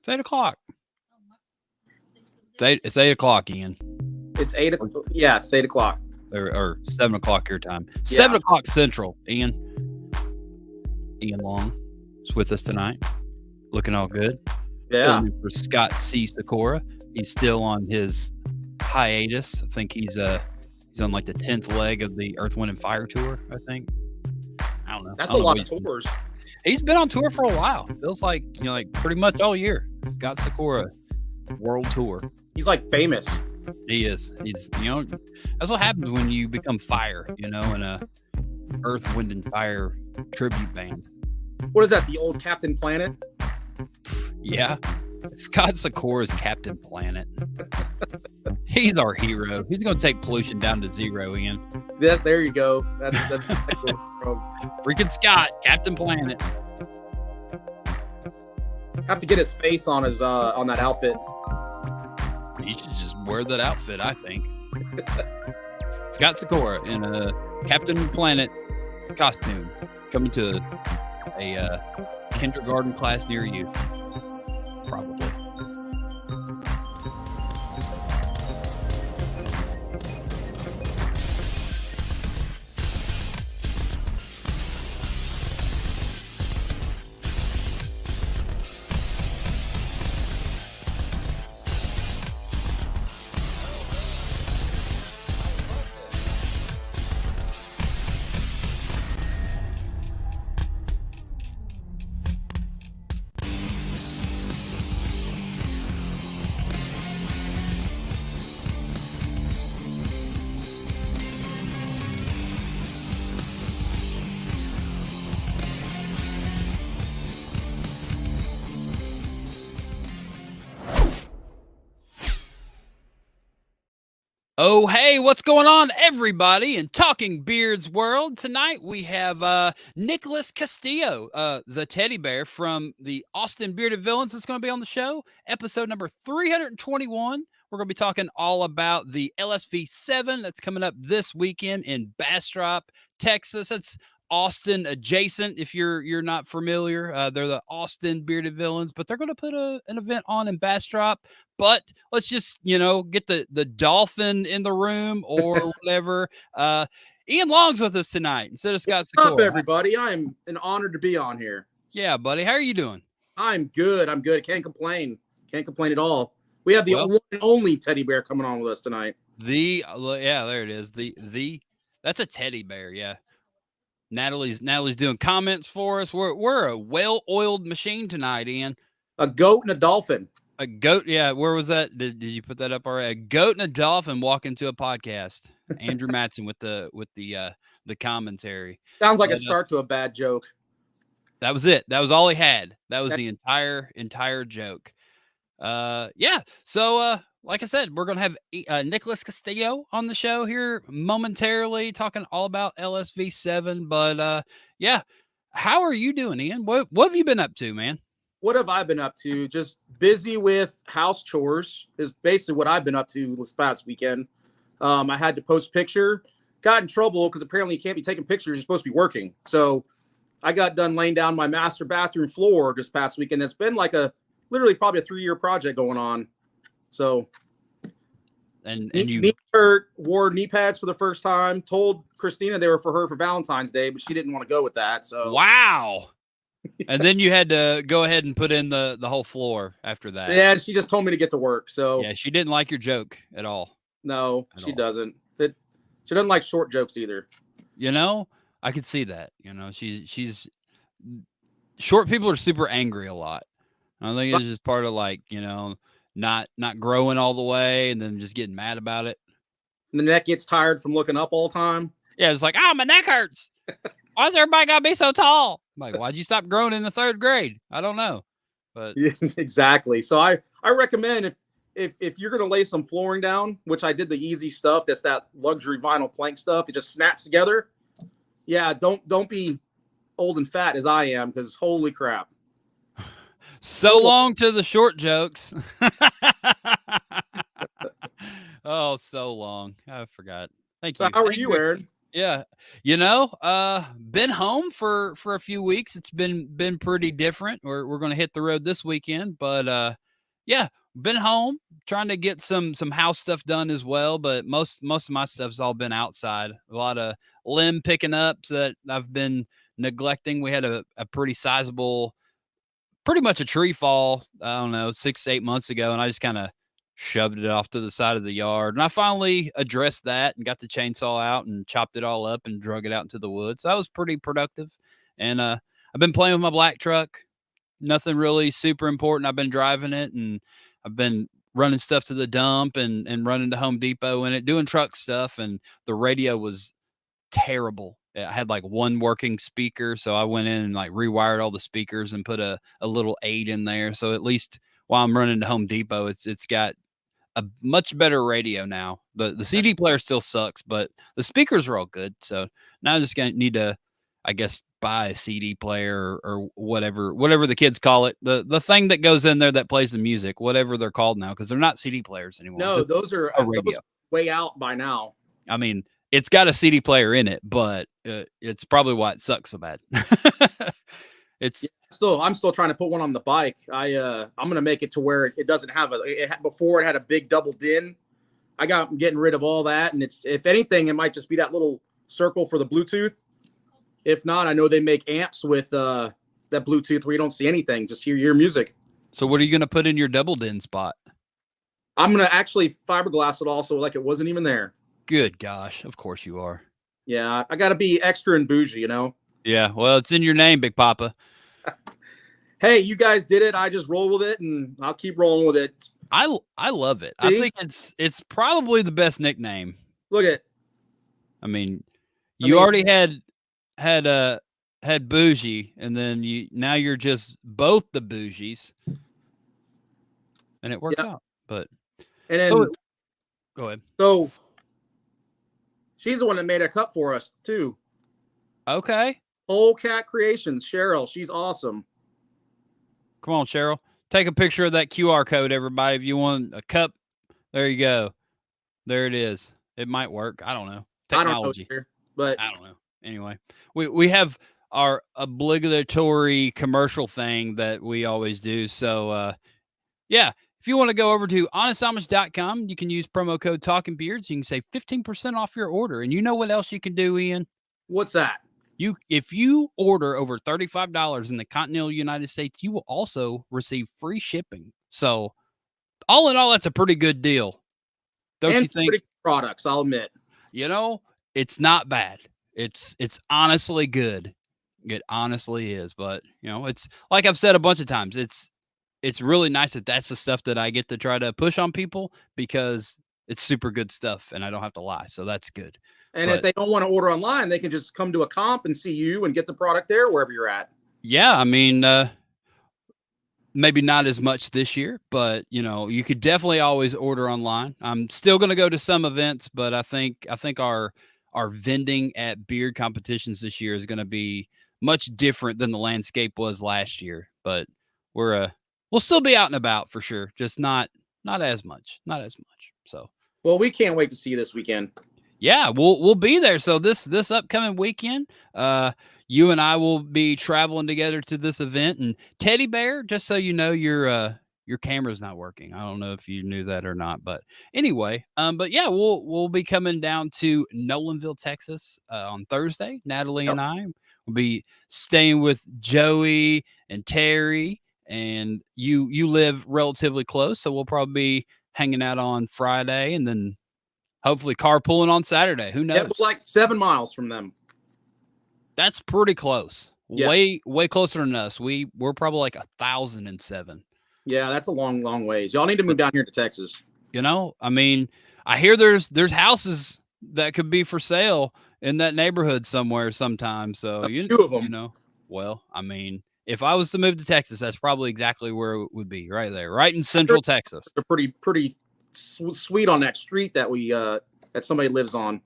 It's 8 o'clock. It's 8 o'clock, Ian. It's 8 o'clock. Yeah, it's 8 o'clock. Or 7 o'clock your time. Yeah. 7 o'clock Central. Ian Long is with us tonight. Looking all good. Yeah. For Scott C. Sikora. He's still on his hiatus. I think he's on like the 10th leg of the Earth, Wind, and Fire tour, I think. I don't know. That's a lot of tours. He's been on tour for a while. Feels like, like pretty much all year. Scott Sikora world tour. He's like famous. He is. He's, that's what happens when you become fire, in a Earth, Wind, and Fire tribute band. What is that? The old Captain Planet? Yeah. Scott Sikora's Captain Planet. He's our hero. He's going to take pollution down to zero, Ian. Yes, there you go. That's freaking Scott, Captain Planet. Have to get his face on his on that outfit. He should just wear that outfit, I think. Scott Sikora in a Captain Planet costume coming to a kindergarten class near you. Probably. Oh, hey, what's going on, everybody? In Talking Beards world, tonight we have Nickolas Castillo, the teddy bear from the Austin Bearded Villains that's going to be on the show. Episode number 321. We're going to be talking all about the LSV7 that's coming up this weekend in Bastrop, Texas. It's Austin adjacent, if you're not familiar. They're the Austin Bearded Villains, but they're going to put an event on in Bastrop. But let's just, get the dolphin in the room or whatever. Ian Long's with us tonight instead of Scott Sikora. What's up, everybody? I'm an honor to be on here. Yeah, buddy. How are you doing? I'm good. Can't complain. Can't complain at all. We have the one and only teddy bear coming on with us tonight. Yeah, there it is. That's a teddy bear. Yeah. Natalie's doing comments for us. We're a well-oiled machine tonight, Ian. A goat and a dolphin. A goat, yeah. Where was that? Did you put that up already? A goat and a dolphin walk into a podcast. Andrew Matson with the commentary. Sounds like a start to a bad joke. That was it. That was all he had. That was the entire joke. Yeah. So like I said, we're gonna have Nickolas Castillo on the show here momentarily, talking all about LSV7. But yeah, how are you doing, Ian? What have you been up to, man? What have I been up to? Just busy with house chores is basically what I've been up to this past weekend. I had to post picture, got in trouble because apparently you can't be taking pictures. You're supposed to be working. So I got done laying down my master bathroom floor this past weekend. It's been like literally probably a 3-year project going on. So, and you knee hurt, wore knee pads for the first time, told Christina they were for her for Valentine's Day, but she didn't want to go with that. So wow. And then you had to go ahead and put in the whole floor after that. Yeah, she just told me to get to work. So yeah, she didn't like your joke at all. No, she doesn't. She doesn't like short jokes either. I could see that. She's short people are super angry a lot. I think it's just part of not growing all the way and then just getting mad about it. And the neck gets tired from looking up all the time. Yeah, it's like, my neck hurts. Why's everybody got to be so tall? I'm like, why'd you stop growing in the 3rd grade? I don't know. But yeah, exactly. So I recommend if you're going to lay some flooring down, which I did the easy stuff, that's that luxury vinyl plank stuff. It just snaps together. Yeah, don't be old and fat as I am, because holy crap. So long to the short jokes. Oh, so long. I forgot. Thank you. So how are you, Aaron? Yeah. Been home for a few weeks. It's been pretty different. We're gonna hit the road this weekend, but yeah, been home trying to get some house stuff done as well. But most of my stuff's all been outside. A lot of limb picking ups that I've been neglecting. We had a pretty sizable, pretty much a tree fall, I don't know, 6 to 8 months ago, and I just kind of shoved it off to the side of the yard. And I finally addressed that and got the chainsaw out and chopped it all up and drug it out into the woods. So that was pretty productive. And I've been playing with my black truck. Nothing really super important. I've been driving it, and I've been running stuff to the dump and running to Home Depot in it, doing truck stuff. And the radio was terrible. I had like one working speaker, so I went in and like rewired all the speakers and put a little aid in there. So at least while I'm running to Home Depot, it's got a much better radio now. The CD player still sucks, but the speakers are all good. So now I'm just gonna need to, I guess, buy a CD player or whatever the kids call it. The thing that goes in there that plays the music, whatever they're called now, because they're not CD players anymore. No, those are way out by now. I mean, it's got a CD player in it, but it's probably why it sucks so bad. It's I'm still trying to put one on the bike. I'm gonna make it to where it doesn't have before it had a big double din. I'm getting rid of all that, and it's, if anything, it might just be that little circle for the Bluetooth. If not, I know they make amps with that Bluetooth where you don't see anything, just hear your music. So what are you gonna put in your double din spot? I'm gonna actually fiberglass it also, like it wasn't even there. Good gosh, of course you are. Yeah, I gotta be extra and bougie, you know. Yeah, well, it's in your name, Big Papa. Hey, you guys did it. I just roll with it, and I'll keep rolling with it. I love it. See? I think it's probably the best nickname. Look at. I mean, already had bougie, and then now you're just both the bougies, and it works out. But and then go ahead. So she's the one that made a cup for us too. Okay. Whole Cat Creations, Cheryl. She's awesome. Come on, Cheryl. Take a picture of that QR code, everybody. If you want a cup, there you go. There it is. It might work. I don't know. Technology. I don't know, but I don't know. Anyway, we have our obligatory commercial thing that we always do. So, yeah, if you want to go over to honestamish.com, you can use promo code Talking Beards. You can save 15% off your order. And you know what else you can do, Ian? What's that? If you order over $35 in the continental United States, you will also receive free shipping. So, all in all, that's a pretty good deal. Don't you think? Pretty products, I'll admit. You know, it's not bad. It's honestly good. It honestly is. But it's like I've said a bunch of times. It's really nice that that's the stuff that I get to try to push on people because it's super good stuff and I don't have to lie. So that's good. And if they don't want to order online, they can just come to a comp and see you and get the product there wherever you're at. Yeah, I mean, maybe not as much this year, but you could definitely always order online. I'm still going to go to some events, but I think our vending at beard competitions this year is going to be much different than the landscape was last year. But we'll still be out and about for sure, just not as much, So, well, we can't wait to see you this weekend. Yeah, we'll be there. So this upcoming weekend, you and I will be traveling together to this event. And Teddy Bear, just so you know, your camera's not working. I don't know if you knew that or not, but anyway, but yeah, we'll be coming down to Nolanville, Texas, on Thursday. Natalie and I will be staying with Joey and Terry, and you live relatively close, so we'll probably be hanging out on Friday, and then hopefully carpooling on Saturday. Who knows? Yeah, like 7 miles from them. That's pretty close. Yes. Way closer than us. We're probably like 1,007. Yeah, that's a long ways. Y'all need to move down here to Texas. I mean, I hear there's houses that could be for sale in that neighborhood somewhere sometime. So two of them. Well, I mean, if I was to move to Texas, that's probably exactly where it would be, right there, right in Central Texas. They're pretty sweet on that street that that somebody lives on.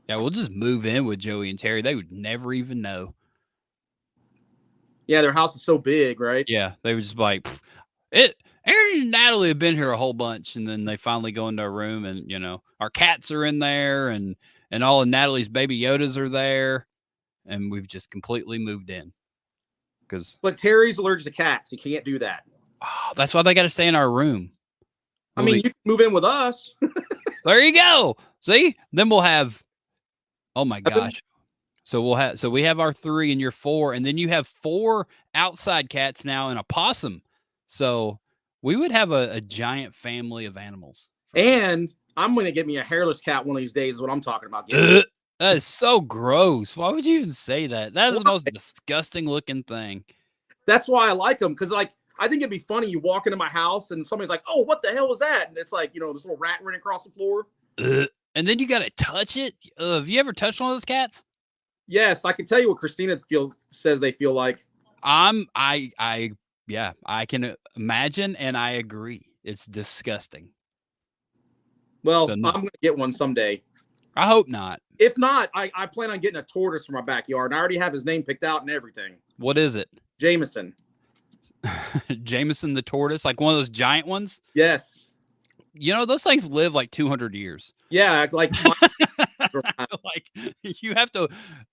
Yeah, we'll just move in with Joey and Terry. They would never even know. Yeah, their house is so big, right? Yeah, they would just be like, Aaron and Natalie have been here a whole bunch, and then they finally go into our room, and our cats are in there, and and all of Natalie's baby Yodas are there, and we've just completely moved in. But Terry's allergic to cats. You can't do that. Oh, that's why they got to stay in our room. I mean, you can move in with us. There you go. See? Then we'll have, oh my 7? gosh. So we have our 3 and you're 4, and then you have 4 outside cats now and a possum. So we would have a giant family of animals. And I'm going to get me a hairless cat one of these days is what I'm talking about. That is so gross. Why would you even say that? That is the most disgusting looking thing. That's why I like them, because like I think it'd be funny. You walk into my house and somebody's like, "Oh, what the hell was that?" And it's like, you know, this little rat running across the floor. And then you got to touch it. Have you ever touched one of those cats? Yes, I can tell you what Christina says they feel like. Yeah, I can imagine, and I agree. It's disgusting. Well, I'm going to get one someday. I hope not. If not, I plan on getting a tortoise from my backyard, and I already have his name picked out and everything. What is it? Jameson. Jameson the tortoise, like one of those giant ones? Yes. You know, those things live like 200 years. Yeah, like like you have to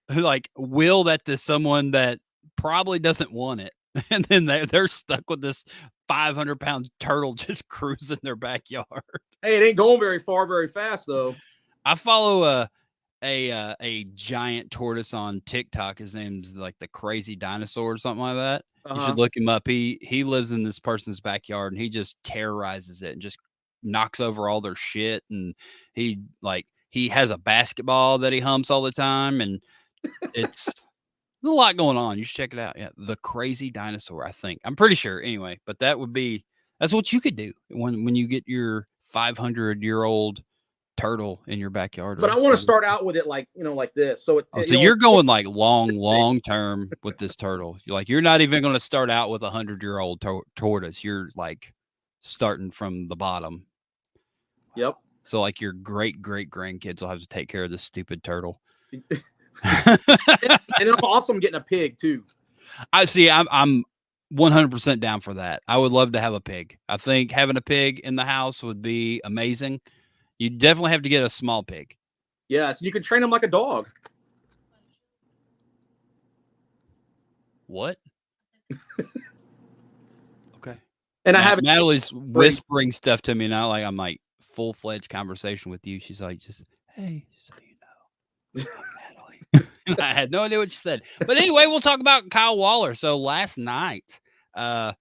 like will that to someone that probably doesn't want it. And then they're stuck with this 500-pound turtle just cruising their backyard. Hey, it ain't going very far, very fast though. I follow a giant tortoise on TikTok. His name's like the Crazy Dinosaur or something like that. You should look him up. He lives in this person's backyard and he just terrorizes it and just knocks over all their shit. And he has a basketball that he humps all the time, and it's there's a lot going on. You should check it out. Yeah, the Crazy Dinosaur. I think I'm pretty sure. Anyway, but that's what you could do when you get your 500-year-old turtle in your backyard. But I want to start out with it like, you know, like this. So you're going like long term with this turtle. You're not even going to start out with 100-year-old tortoise. You're like starting from the bottom. Yep. So like your great grandkids will have to take care of this stupid turtle. And I'm also getting a pig too. I see. I'm 100% down for that. I would love to have a pig. I think having a pig in the house would be amazing. You definitely have to get a small pig. Yes, you can train them like a dog. What? Okay. And I have Natalie's whispering stuff to me now, like I'm like full-fledged conversation with you. She's like, just hey, so you know, Natalie. I had no idea what she said. But anyway, we'll talk about Kyle Waller. So last night, I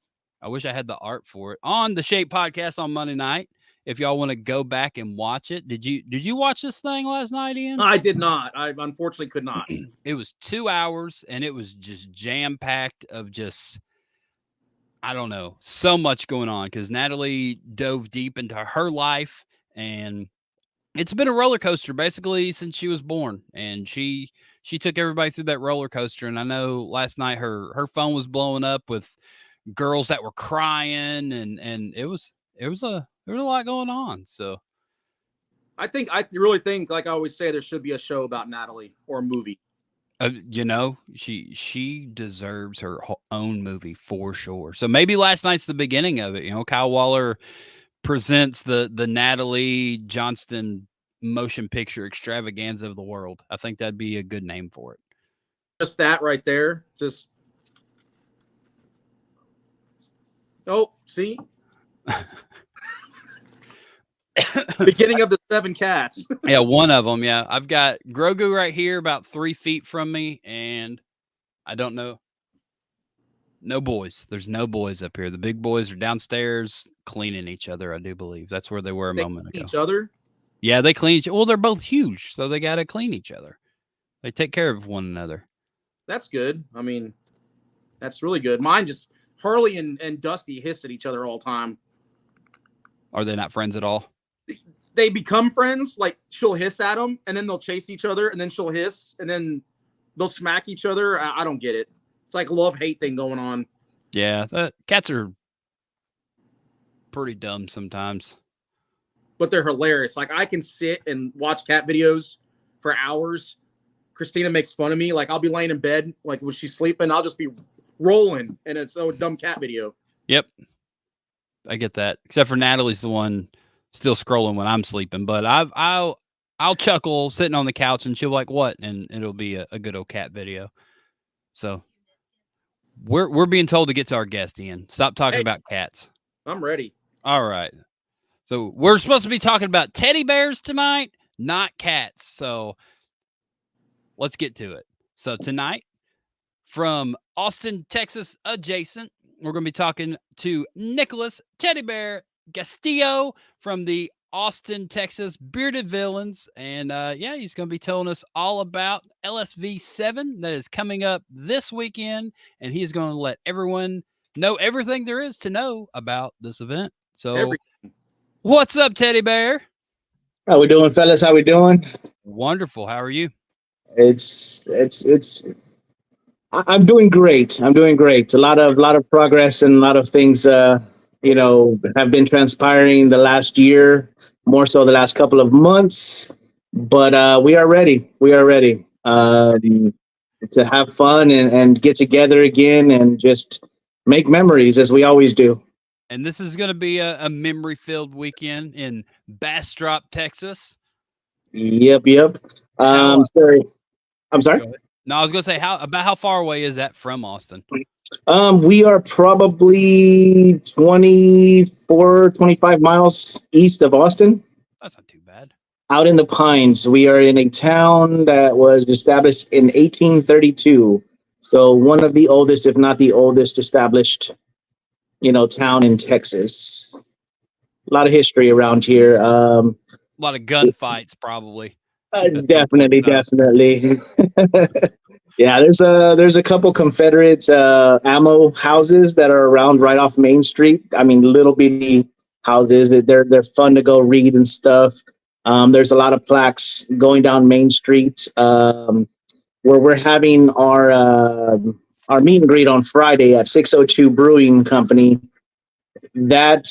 wish I had the art for it on the Shape Podcast on Monday night. If y'all want to go back and watch it, did you watch this thing last night, Ian? I did not. I unfortunately could not. It was 2 hours, and it was just jam-packed of just, I don't know, so much going on because Natalie dove deep into her life, and it's been a roller coaster basically since she was born, and she took everybody through that roller coaster. And I know last night her phone was blowing up with girls that were crying, and it was a lot going on. So I really think, like I always say, there should be a show about Natalie or a movie. You know, she deserves her own movie for sure. So maybe last night's the beginning of it. You know, Kyle Waller presents the Natalie Johnston motion picture extravaganza of the world. I think that'd be a good name for it. Just that right there. Just see. Beginning of the 7 cats. Yeah, one of them. Yeah, I've got Grogu right here, about 3 feet from me, and I don't know. No boys. There's no boys up here. The big boys are downstairs cleaning each other. I do believe that's where they were a moment ago. Each other. Yeah, they clean each. Well, they're both huge, so they got to clean each other. They take care of one another. That's good. I mean, that's really good. Mine just Harley and Dusty hiss at each other all the time. Are they not friends at all? They become friends. Like she'll hiss at them, and then they'll chase each other, and then she'll hiss, and then they'll smack each other. I don't get it. It's like a love-hate thing going on. Yeah, cats are pretty dumb sometimes. But they're hilarious. Like I can sit and watch cat videos for hours. Christina makes fun of me. Like I'll be laying in bed, like when she's sleeping, I'll just be rolling, and it's a dumb cat video. Yep, I get that. Except for Natalie's the one still scrolling when I'm sleeping. But I'll chuckle sitting on the couch, and she'll be like, "What?" And it'll be a good old cat video. So we're being told to get to our guest, Ian. Stop talking about cats. I'm ready. All right. So we're supposed to be talking about teddy bears tonight, not cats. So let's get to it. So tonight, from Austin, Texas, adjacent, we're going to be talking to Nickolas Teddy Bear Castillo from the Austin, Texas Bearded Villains. And yeah, he's going to be telling us all about LSV7 that is coming up this weekend. And he's going to let everyone know everything there is to know about this event. So what's up, Teddy Bear? How we doing, fellas? How we doing? Wonderful. How are you? I'm doing great. I'm doing great. A lot of progress and a lot of things, have been transpiring the last year, more so the last couple of months. But we are ready. We are ready to have fun and get together again and just make memories as we always do. And this is going to be a memory-filled weekend in Bastrop, Texas. Yep. Sorry. I'm sorry. No, I was going to say how far away is that from Austin? We are probably 24, 25 miles east of Austin. That's not too bad. Out in the Pines. We are in a town that was established in 1832. So one of the oldest, if not the oldest, established, town in Texas. A lot of history around here. A lot of gunfights, probably. Definitely. Yeah, there's a couple Confederate ammo houses that are around right off Main Street. I mean, little bitty houses. They're fun to go read and stuff. There's a lot of plaques going down Main Street where we're having our meet and greet on Friday at 602 Brewing Company. That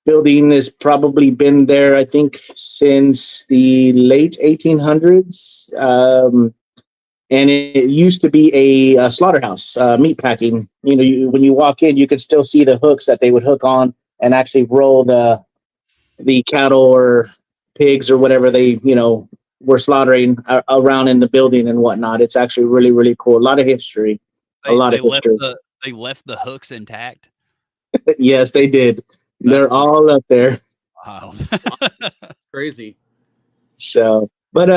building has probably been there, I think, since the late 1800s. And it used to be a slaughterhouse, meat packing. When you walk in, you could still see the hooks that they would hook on and actually roll the cattle or pigs or whatever they, were slaughtering around in the building and whatnot. It's actually really, really cool. A lot of history. They left the hooks intact. Yes, they did. They're all up there. Wow. Crazy. So, but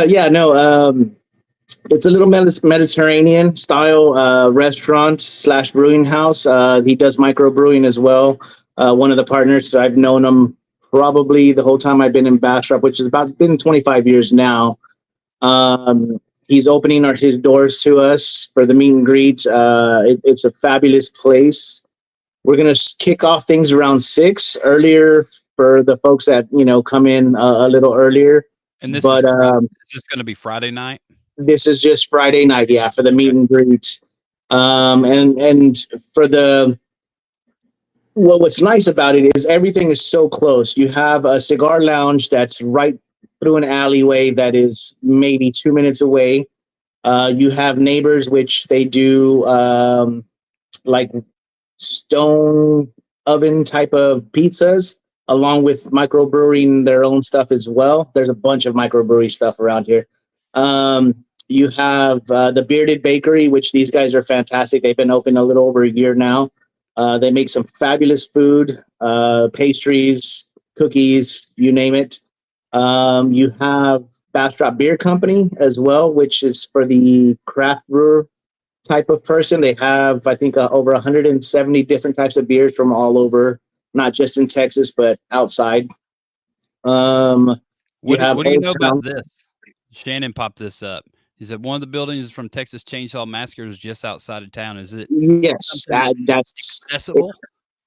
it's a little Mediterranean style restaurant / brewing house. He does microbrewing as well. One of the partners, I've known him probably the whole time I've been in Bastrop, which is been 25 years now. He's opening his doors to us for the meet and greet. It's a fabulous place. We're going to kick off things around 6 earlier for the folks that, come in a little earlier. And this is just going to be Friday night? This is just Friday night, yeah, for the meet and greet. And for what's nice about it is everything is so close. You have a cigar lounge that's right through an alleyway that is maybe 2 minutes away. You have neighbors, which they do like stone oven type of pizzas, along with microbrewing their own stuff as well. There's a bunch of microbrewery stuff around here. You have the Bearded Bakery, which these guys are fantastic. They've been open a little over a year now. They make some fabulous food, pastries, cookies, you name it. You have Bastrop Beer Company as well, which is for the craft brewer type of person. They have, I think, over 170 different types of beers from all over, not just in Texas, but outside. What do you know about this? Shannon popped this up. He said one of the buildings is from Texas Chainsaw Massacre is just outside of town. Is it? Yes, that's accessible.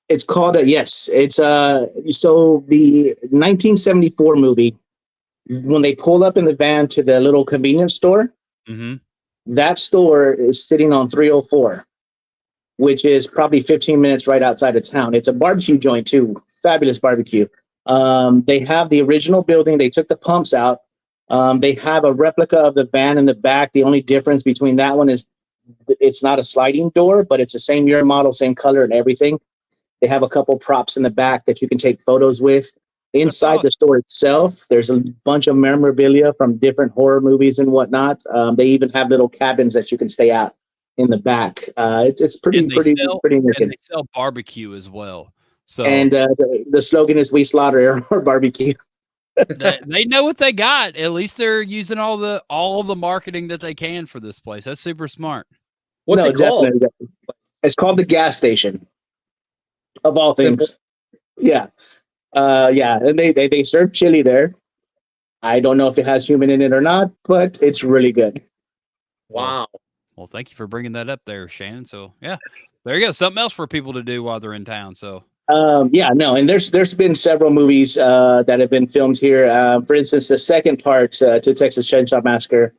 It's called yes. It's so the 1974 movie, when they pull up in the van to the little convenience store, that store is sitting on 304, which is probably 15 minutes right outside of town. It's a barbecue joint too. Fabulous barbecue. They have the original building. They took the pumps out. They have a replica of the van in the back. The only difference between that one is it's not a sliding door, but it's the same year model, same color and everything. They have a couple props in the back that you can take photos with. Inside awesome. the store itself, there's a bunch of memorabilia from different horror movies and whatnot. They even have little cabins that you can stay at in the back. It's pretty And pretty they wicked. sell barbecue as well. So And the slogan is "We slaughter our barbecue." they know what they got. At least they're using all the marketing that they can for this place. That's super smart. What's No, it called? definitely. It's called the gas station, of all Simple. things. Yeah. Yeah. And they serve chili there. I don't know if it has human in it or not, but it's really good. Wow. Well, thank you for bringing that up there, Shannon. So yeah, there you go. Something else for people to do while they're in town. So Yeah, no, and there's been several movies that have been filmed here. For instance, the second part to Texas Chainsaw Massacre,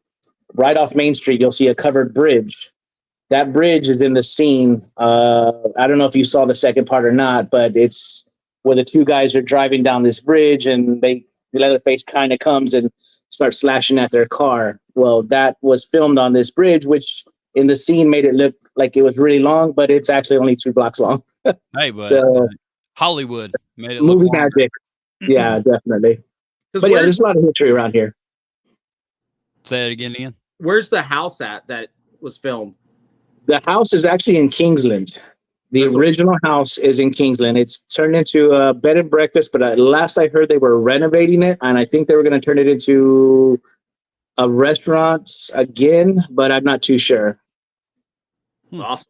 right off Main Street, you'll see a covered bridge. That bridge is in the scene. I don't know if you saw the second part or not, but it's where the two guys are driving down this bridge, and the Leatherface kind of comes and starts slashing at their car. Well, that was filmed on this bridge, which in the scene made it look like it was really long, but it's actually only 2 blocks long. hey, but So Hollywood made it look movie longer. magic. Yeah, definitely. But yeah, there's a lot of history around here. Say it again, Ian. Where's the house at that was filmed? The house is actually in Kingsland. The original house is in Kingsland. It's turned into a bed and breakfast, but last I heard they were renovating it, and I think they were going to turn it into a restaurant again, but I'm not too sure. Awesome.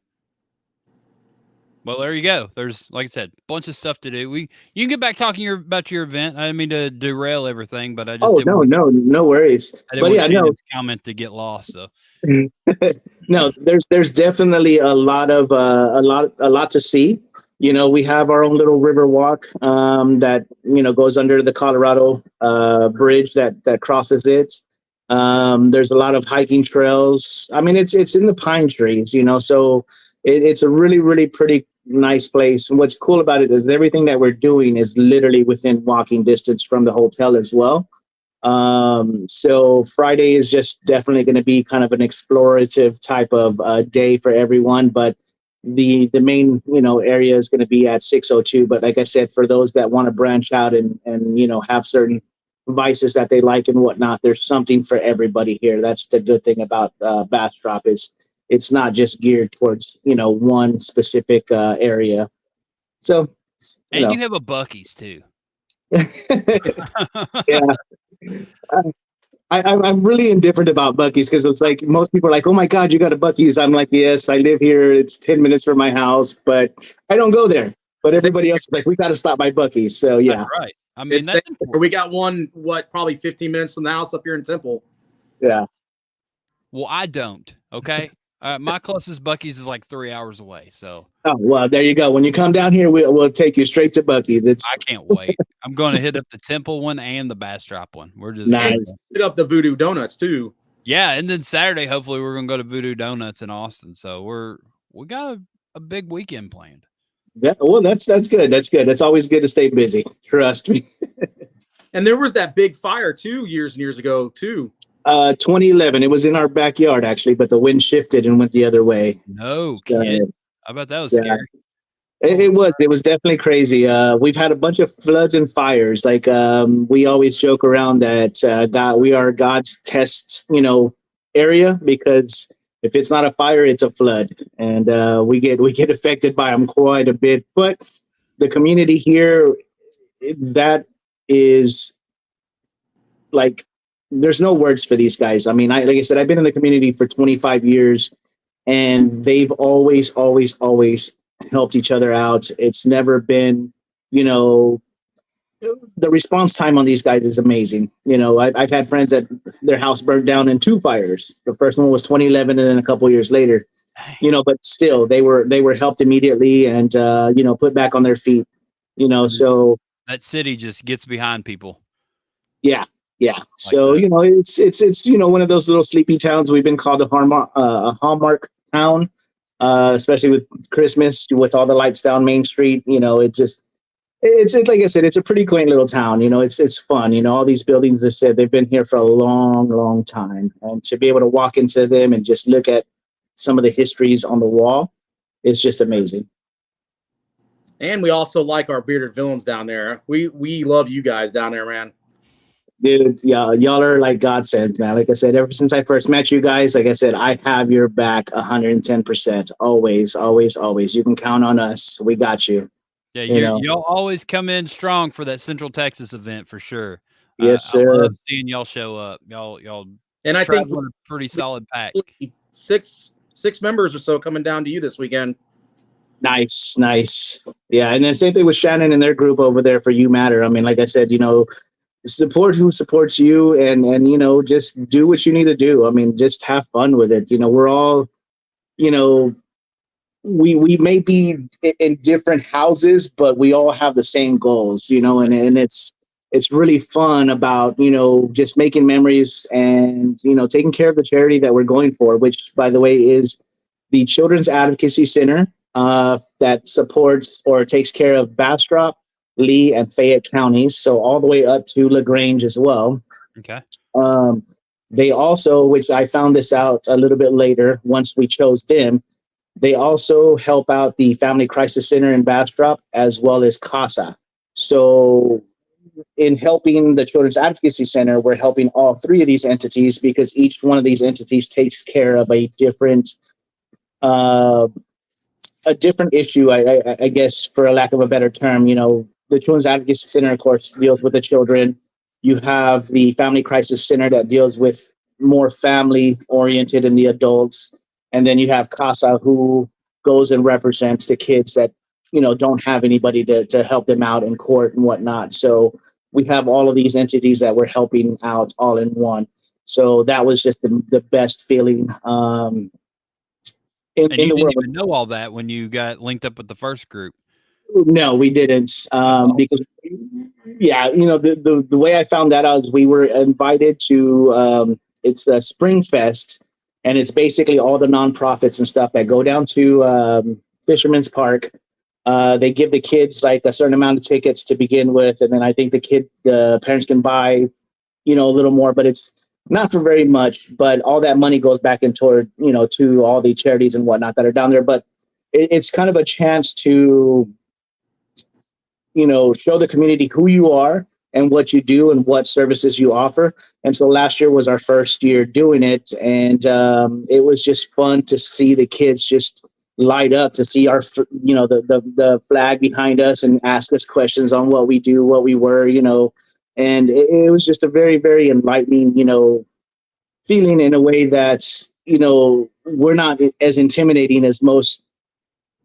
Well, there you go. There's, like I said, a bunch of stuff to do. You can get back talking about your event. I didn't mean to derail everything, but I just no worries. I didn't But want yeah, Shannon's comment to get lost. So no, there's definitely a lot to see. You know, we have our own little river walk that goes under the Colorado bridge that crosses it. There's a lot of hiking trails. I mean, it's in the pine trees, so it's a really, really pretty nice place. And what's cool about it is everything that we're doing is literally within walking distance from the hotel as well. So Friday is just definitely going to be kind of an explorative type of day for everyone, but the main area is going to be at 602. But like I said, for those that want to branch out and have certain vices that they like and whatnot, there's something for everybody here. That's the good thing about Bastrop, is it's not just geared towards one specific area. So you have a Buc-ee's too. Yeah. I'm really indifferent about Buc-ee's, because it's like most people are like, oh my God, you got a Buc-ee's. I'm like, yes, I live here. It's 10 minutes from my house, but I don't go there. But everybody else is like, we got to stop by Buc-ee's. So yeah. That's right. I mean, we got one, probably 15 minutes from the house up here in Temple. Yeah. Well, I don't. Okay. My closest Buc-ee's is like 3 hours away. So. Oh, well, there you go. When you come down here, we'll take you straight to Buc-ee's. I can't wait. I'm going to hit up the Temple one and the Bastrop one. We're just nice. Hit up the Voodoo Donuts too. Yeah, and then Saturday, hopefully, we're going to go to Voodoo Donuts in Austin. So we got a big weekend planned. Yeah, well, that's good. That's good. That's always good to stay busy. Trust me. And there was that big fire 2 years and years ago too. 2011. It was in our backyard actually, but the wind shifted and went the other way. No kidding. I bet that was scary. It was definitely crazy. We've had a bunch of floods and fires. Like we always joke around that we are God's test, area, because if it's not a fire, it's a flood, and we get affected by them quite a bit. But the community here, that is like, there's no words for these guys. I mean, like I said, I've been in the community for 25 years, and they've always helped each other out. It's never been, the response time on these guys is amazing. I've had friends that their house burned down in 2 fires. The first one was 2011, and then a couple years later, but still they were helped immediately and, put back on their feet, so that city just gets behind people. Yeah. Yeah. Like so, it's one of those little sleepy towns. We've been called a Hallmark town, especially with Christmas, with all the lights down Main Street. It's like I said, it's a pretty quaint little town. It's fun. All these buildings, I said, they've been here for a long, long time. And to be able to walk into them and just look at some of the histories on the wall, it's just amazing. And we also like our bearded villains down there. We love you guys down there, man. Dude, yeah, y'all are like godsends, man. Like I said, ever since I first met you guys, like I said, I have your back 110%. Always, always, always. You can count on us. We got you. Yeah, You know. y'all always come in strong for that Central Texas event for sure. Yes, I sir. love seeing y'all show up. Y'all And I think traveling a pretty solid pack. six members or so coming down to you this weekend. Nice, nice. Yeah, and then same thing with Shannon and their group over there for You Matter. I mean, like I said, support who supports you, and just do what you need to do. I mean, just have fun with it. We're all, you know, we may be in different houses, but we all have the same goals, and it's really fun about, just making memories and, taking care of the charity that we're going for, which, by the way, is the Children's Advocacy Center that supports or takes care of Bastrop, Lee, and Fayette counties. So all the way up to LaGrange as well. Okay. They also, which I found this out a little bit later once we chose them, they also help out the Family Crisis Center in Bastrop as well as CASA. So in helping the Children's Advocacy Center, we're helping all three of these entities because each one of these entities takes care of a different issue, I guess, for a lack of a better term. The Children's Advocacy Center, of course, deals with the children. You have the Family Crisis Center that deals with more family oriented and the adults. And then you have CASA, who goes and represents the kids that, don't have anybody to help them out in court and whatnot. So we have all of these entities that we're helping out all in one. So that was just the best feeling in And you the didn't world. even know all that when you got linked up with the first group. No, we didn't. Awesome. Because, yeah, the way I found that out is we were invited to, it's a Spring Fest, and it's basically all the nonprofits and stuff that go down to Fisherman's Park. They give the kids like a certain amount of tickets to begin with, and then I think the parents can buy, a little more, but it's not for very much. But all that money goes back in toward, to all the charities and whatnot that are down there. But it's kind of a chance to, show the community who you are and what you do and what services you offer. And so last year was our first year doing it. And it was just fun to see the kids just light up, to see our, the flag behind us and ask us questions on what we do, what we were, and it was just a very, very enlightening, feeling in a way that, we're not as intimidating as most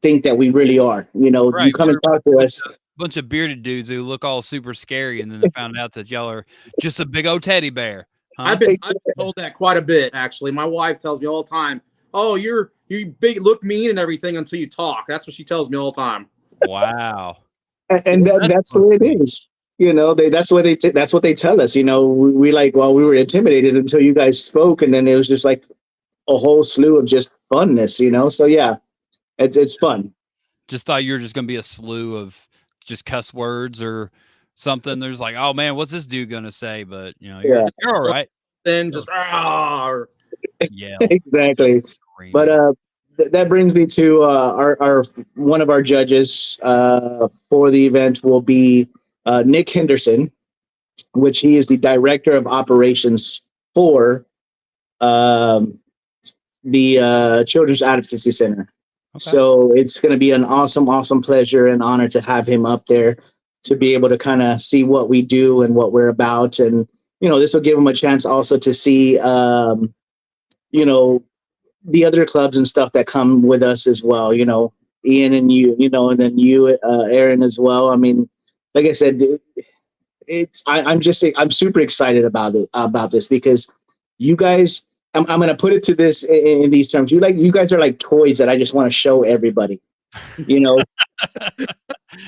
think that we really are. Right. You come and talk to us. Bunch of bearded dudes who look all super scary, and then they found out that y'all are just a big old teddy bear. Huh? I've been told that quite a bit, actually. My wife tells me all the time, "Oh, you big, look mean and everything until you talk." That's what she tells me all the time. Wow. And that's the way it is. That's what they tell us. We like, well, we were intimidated until you guys spoke, and then it was just like a whole slew of just funness. So yeah, it's fun. Just thought you were just gonna be a slew of just cuss words or something. There's like, oh man, what's this dude gonna say? But you're all right. Then just yeah, exactly. But that brings me to our one of our judges for the event will be Nick Henderson, which he is the director of operations for the Children's Advocacy Center. Okay. So it's going to be an awesome, awesome pleasure and honor to have him up there to be able to kind of see what we do and what we're about. And, this will give him a chance also to see, the other clubs and stuff that come with us as well, Ian and you, and then you, Aaron, as well. I mean, like I said, I'm super excited about this because you guys, I'm going to put it to this in these terms. You guys are like toys that I just want to show everybody,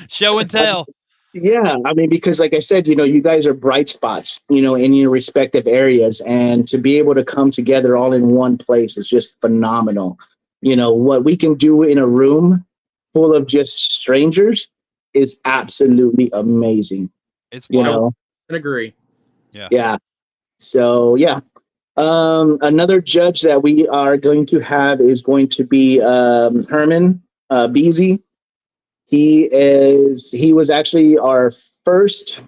show and tell. Yeah. I mean, because like I said, you guys are bright spots, in your respective areas, and to be able to come together all in one place is just phenomenal. What we can do in a room full of just strangers is absolutely amazing. It's wild. I agree. Yeah. Yeah. So yeah. Another judge that we are going to have is going to be Herman Beasy. He was actually our first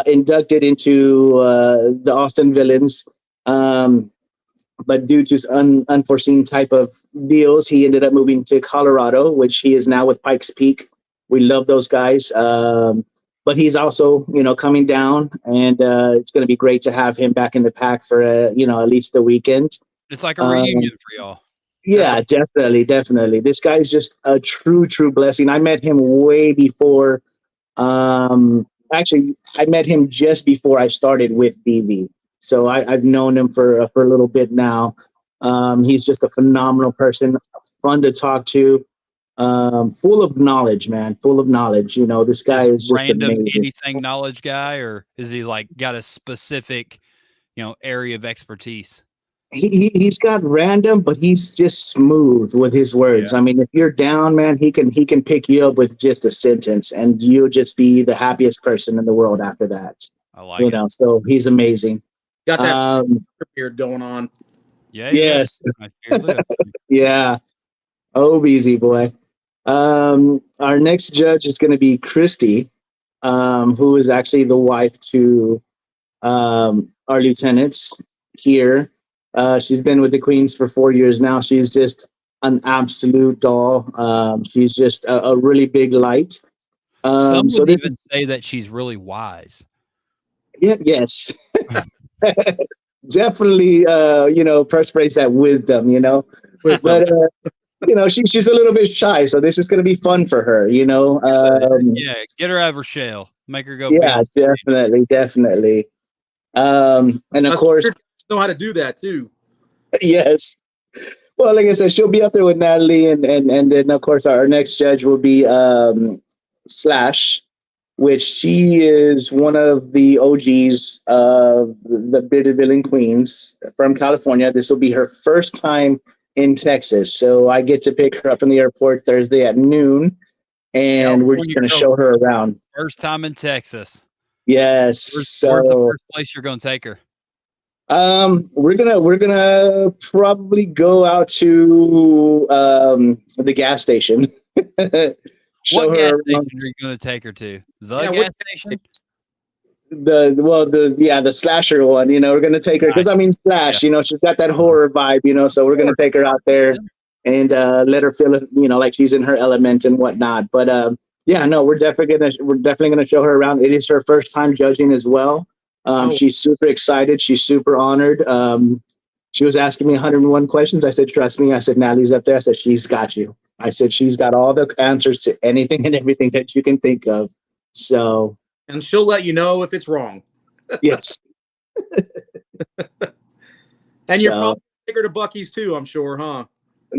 inducted into the Austin Villains. But due to unforeseen type of deals, he ended up moving to Colorado, which he is now with Pikes Peak. We love those guys. But he's also, coming down, and it's going to be great to have him back in the pack for, at least the weekend. It's like a reunion for y'all. Yeah, definitely. This guy is just a true blessing. I met him way before. Actually, I met him just before I started with BV. So I've known him for a little bit now. He's just a phenomenal person, fun to talk to, full of knowledge, man. Full of knowledge. This guy is just random amazing. anything knowledge guy, or is he like got a specific, area of expertise? He's got random, but he's just smooth with his words. Yeah. I mean, if you're down, man, he can pick you up with just a sentence, and you'll just be the happiest person in the world after that. I like it. So he's amazing. Got that beard going on. Yeah. Yes. Yeah. Oh, easy boy. Our next judge is going to be Christy, who is actually the wife to our lieutenants here. She's been with the Queens for 4 years now. She's just an absolute doll. She's just a really big light. Some would even say that she's really wise. Yeah. Yes. Definitely. Perspirates that wisdom. But she's a little bit shy, so this is going to be fun for her. Yeah, get her out of her shell. Make her go. Yeah, definitely. And of course, know how to do that too. Yes. Well, like I said, she'll be up there with Natalie, and then of course our next judge will be Slash, which she is one of the OGs of the Bearded Villain Queens from California. This will be her first time in Texas, so I get to pick her up in the airport Thursday at noon, and we're just going to show her around. First time in Texas. Yes. Where's the first place you're going to take her? We're gonna probably go out to the gas station. What gas station are you going to take her to? The gas station? The slasher one. We're gonna take her because Slash. She's got that horror vibe. So we're gonna take her out there and let her feel it. Like she's in her element and whatnot. But we're definitely gonna show her around. It is her first time judging as well. She's super excited. She's super honored. She was asking me 101 questions. I said, trust me. I said, Natalie's up there. I said, she's got you. I said, she's got all the answers to anything and everything that you can think of. So. And she'll let you know if it's wrong. Yes. And you're probably take her to Buc-ee's too, I'm sure, huh?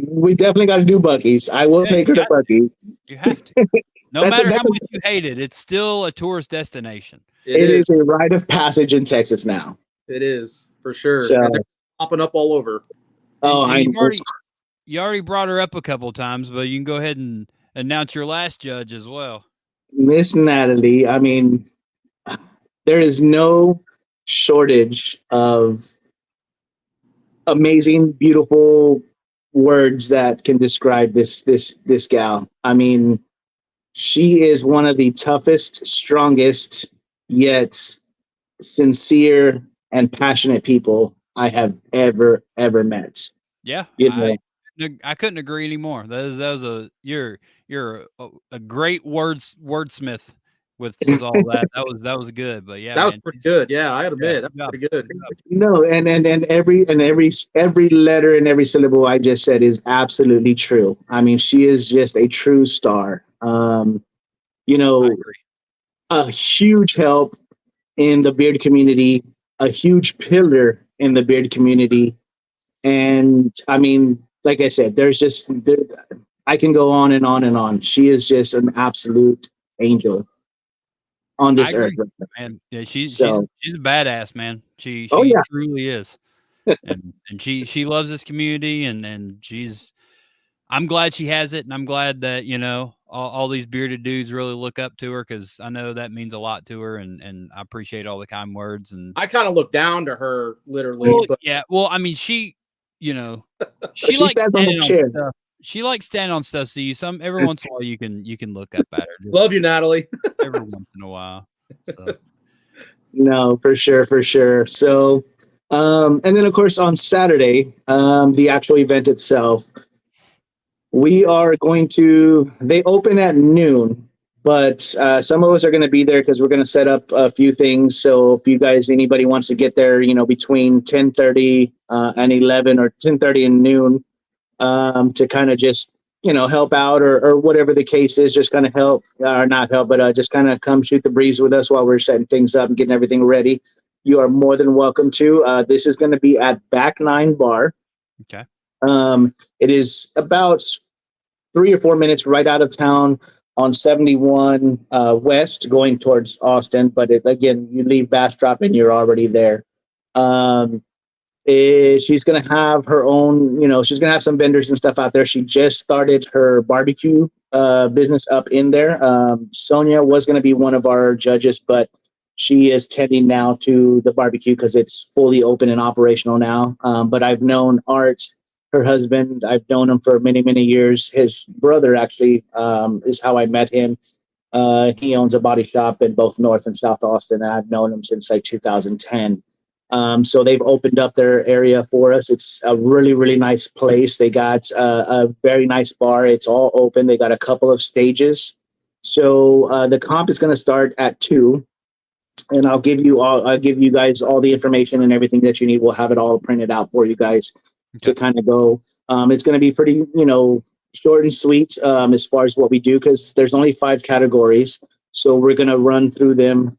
We definitely got to do Buc-ee's. I will take her to Buc-ee's. You have to. No matter how much you hate it, it's still a tourist destination. It is a rite of passage in Texas now. It is, for sure. So, and they're popping up all over. You already brought her up a couple of times, but you can go ahead and announce your last judge as well. Miss Natalie, I mean, there is no shortage of amazing, beautiful words that can describe this gal. I mean, she is one of the toughest, strongest, yet sincere and passionate people I have ever met. Yeah, I couldn't agree anymore. You're a great wordsmith with all that. That was good. But yeah, that was pretty good. Yeah, I admit that was pretty good. No, and every letter and every syllable I just said is absolutely true. I mean, she is just a true star. A huge help in the beard community, a huge pillar in the beard community. And I mean, like I said, I can go on and on and on. She is just an absolute angel on this earth. Man, yeah, she's a badass, man. She truly is. and she loves this community, and I'm glad she has it, and I'm glad that all these bearded dudes really look up to her, because I know that means a lot to her, and I appreciate all the kind words. And I kind of look down to her, literally. Well, I mean, she likes stands on the chair. She likes standing on stuff. So every once in a while you can look up at her. Love you, Natalie. Every once in a while. So. No, for sure, for sure. So, and then of course on Saturday, the actual event itself, we are going to. They open at noon, but some of us are going to be there because we're going to set up a few things. So if anybody wants to get there, between 10:30 and 11, or 10:30 and noon, to kind of just help out, or whatever the case is, just kind of help, or not help, but just kind of come shoot the breeze with us while we're setting things up and getting everything ready. You are more than welcome to. This is going to be at Back Nine Bar. Okay. It is about 3 or 4 minutes right out of town on 71 West, going towards Austin. But again, you leave Bastrop and you're already there. She's going to have her own, she's going to have some vendors and stuff out there. She just started her barbecue business up in there. Sonia was going to be one of our judges, but she is tending now to the barbecue because it's fully open and operational now. But I've known Art, her husband. I've known him for many, many years. His brother actually is how I met him. He owns a body shop in both North and South Austin, and I've known him since like 2010. So they've opened up their area for us. It's a really, really nice place. They got a very nice bar. It's all open. They got a couple of stages. So the comp is going to start at 2, and I'll give you guys all the information and everything that you need. We'll have it all printed out for you guys to kind of go. It's going to be pretty, short and sweet as far as what we do, because there's only 5 categories. So we're going to run through them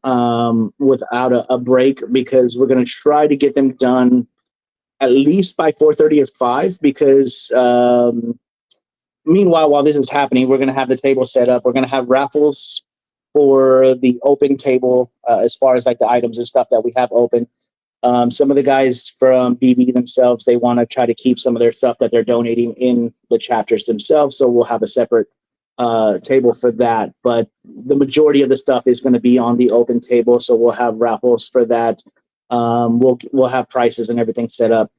without a break, because we're going to try to get them done at least by 4:30 or 5, because meanwhile, while this is happening, we're going to have the table set up. We're going to have raffles for the open table as far as like the items and stuff that we have open. Some of the guys from BB themselves, they want to try to keep some of their stuff that they're donating in the chapters themselves. So we'll have a separate table for that. But the majority of the stuff is going to be on the open table. So we'll have raffles for that. We'll have prices and everything set up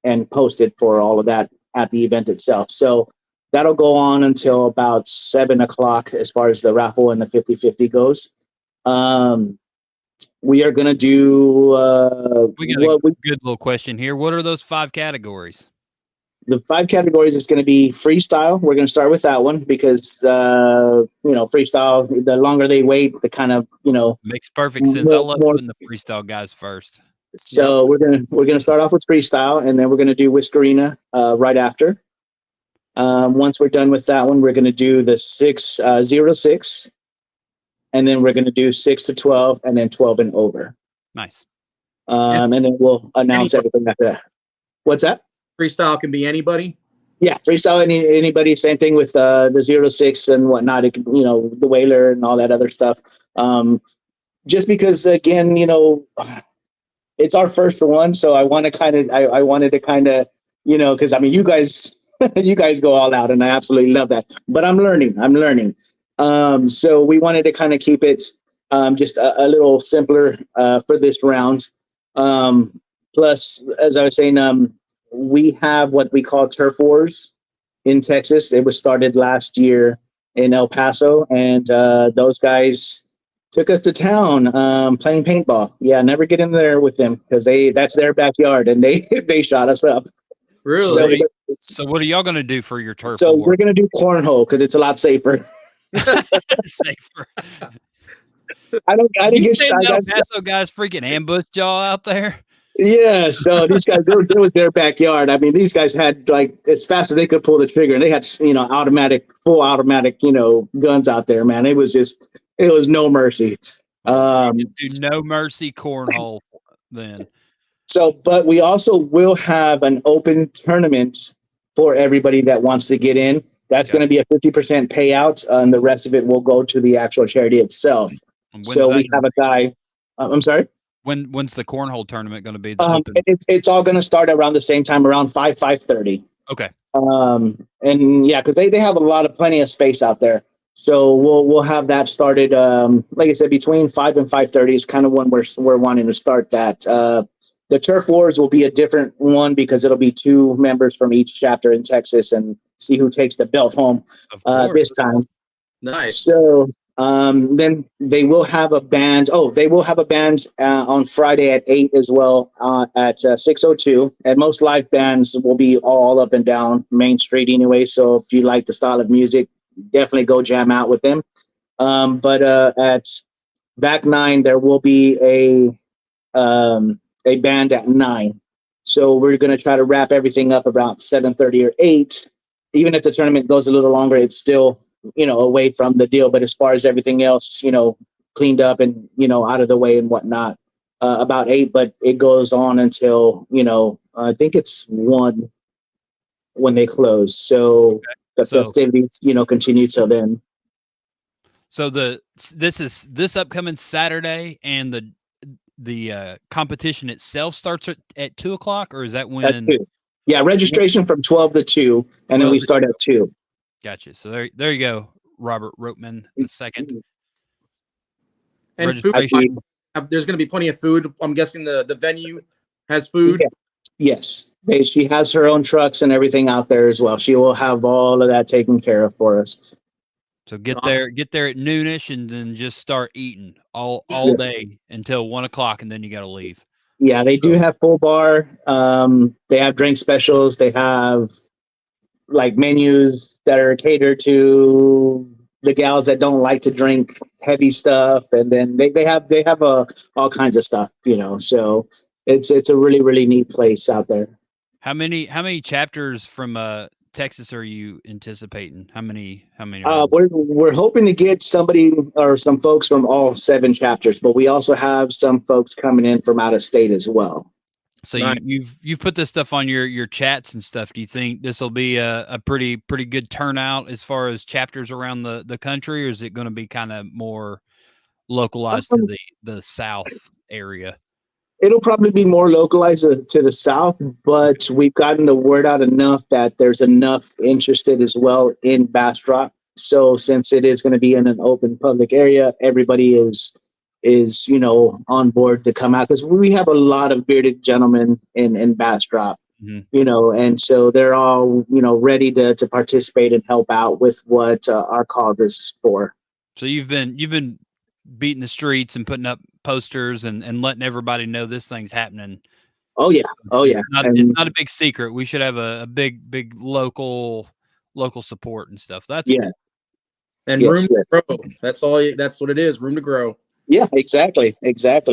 and posted for all of that at the event itself. So that'll go on until about 7 o'clock as far as the raffle and the 50-50 goes. We are going to do... we got a good little question here. What are those 5 categories? The 5 categories is going to be freestyle. We're going to start with that one because, freestyle, the longer they wait, the kind of, makes perfect sense. I love putting the freestyle guys first. So we're going to start off with freestyle, and then we're going to do Whiskerina right after. Once we're done with that one, we're going to do the 0 to 6, and then we're going to do 6 to 12, and then 12 and over. Nice. And then we'll announce everything after that. What's that? Freestyle can be anybody. Yeah, freestyle anybody. Same thing with the 0 to 6 and whatnot. It can, the whaler and all that other stuff. Just because, again, it's our first one, so I want to kind of, I wanted to kind of, because I mean, you guys, you guys go all out, and I absolutely love that. But I'm learning. So we wanted to kind of keep it just a little simpler for this round. Plus, as I was saying, we have what we call Turf Wars in Texas. It was started last year in El Paso, and those guys took us to town playing paintball. Yeah, never get in there with them because that's their backyard, and they shot us up. Really? So what are y'all going to do for your turf? So we're going to do cornhole because it's a lot safer. Safer. I didn't get shot. El Paso guys freaking ambushed y'all out there. Yeah, so these guys, it was their backyard. I mean, these guys had like as fast as they could pull the trigger, and they had full automatic, guns out there. Man, it was no mercy. Do no mercy cornhole then. So, but we also will have an open tournament for everybody that wants to get in. That's going to be a 50% payout, and the rest of it will go to the actual charity itself. So we have a guy. I'm sorry. When's the cornhole tournament going to be? It's all going to start around the same time, around 5:30. Okay. And yeah, because they have plenty of space out there. So we'll have that started. Like I said, between 5 and 5:30 is kind of when we're wanting to start that. The turf wars will be a different one because it'll be 2 members from each chapter in Texas and see who takes the belt home Of course. this time. Nice. So then they will have a band. Oh, they will have a band on Friday at 8 as well at 6:02. And most live bands will be all up and down Main Street anyway. So if you like the style of music, definitely go jam out with them. But at Back 9, there will be a band at 9. So we're going to try to wrap everything up about 7:30 or 8. Even if the tournament goes a little longer, it's still, away from the deal. But as far as everything else, cleaned up and, out of the way and whatnot, about 8. But it goes on until, I think it's 1 when they close. So the festivities, continue till then. So this upcoming Saturday, and the competition itself starts at 2:00, or is that when? Yeah, registration from 12 to 2, and then we start at 2. Gotcha. So there you go, Robert Roteman II. And food, there's going to be plenty of food. I'm guessing the venue has food. Yeah. Yes, she has her own trucks and everything out there as well. She will have all of that taken care of for us. So get there at noonish, and then just start eating all day until 1:00, and then you got to leave. Yeah, they do have full bar. They have drink specials. They have like menus that are catered to the gals that don't like to drink heavy stuff, and then they have all kinds of stuff. So it's a really, really neat place out there. How many chapters from Texas are you anticipating? How many? We're hoping to get somebody or some folks from all 7 chapters, but we also have some folks coming in from out of state as well. So you've put this stuff on your chats and stuff. Do you think this will be a pretty good turnout as far as chapters around the country, or is it going to be kind of more localized to the South area? It'll probably be more localized to the South, but we've gotten the word out enough that there's enough interested as well in Bastrop. So since it is going to be in an open public area, everybody is on board to come out, because we have a lot of bearded gentlemen in Bastrop, and so they're all ready to participate and help out with what our cause is for. So you've been beating the streets and putting up posters and letting everybody know this thing's happening. Oh yeah. It's not a big secret. We should have a big local support and stuff. That's cool. And room to grow. That's what it is. Room to grow. Yeah, exactly. Because that's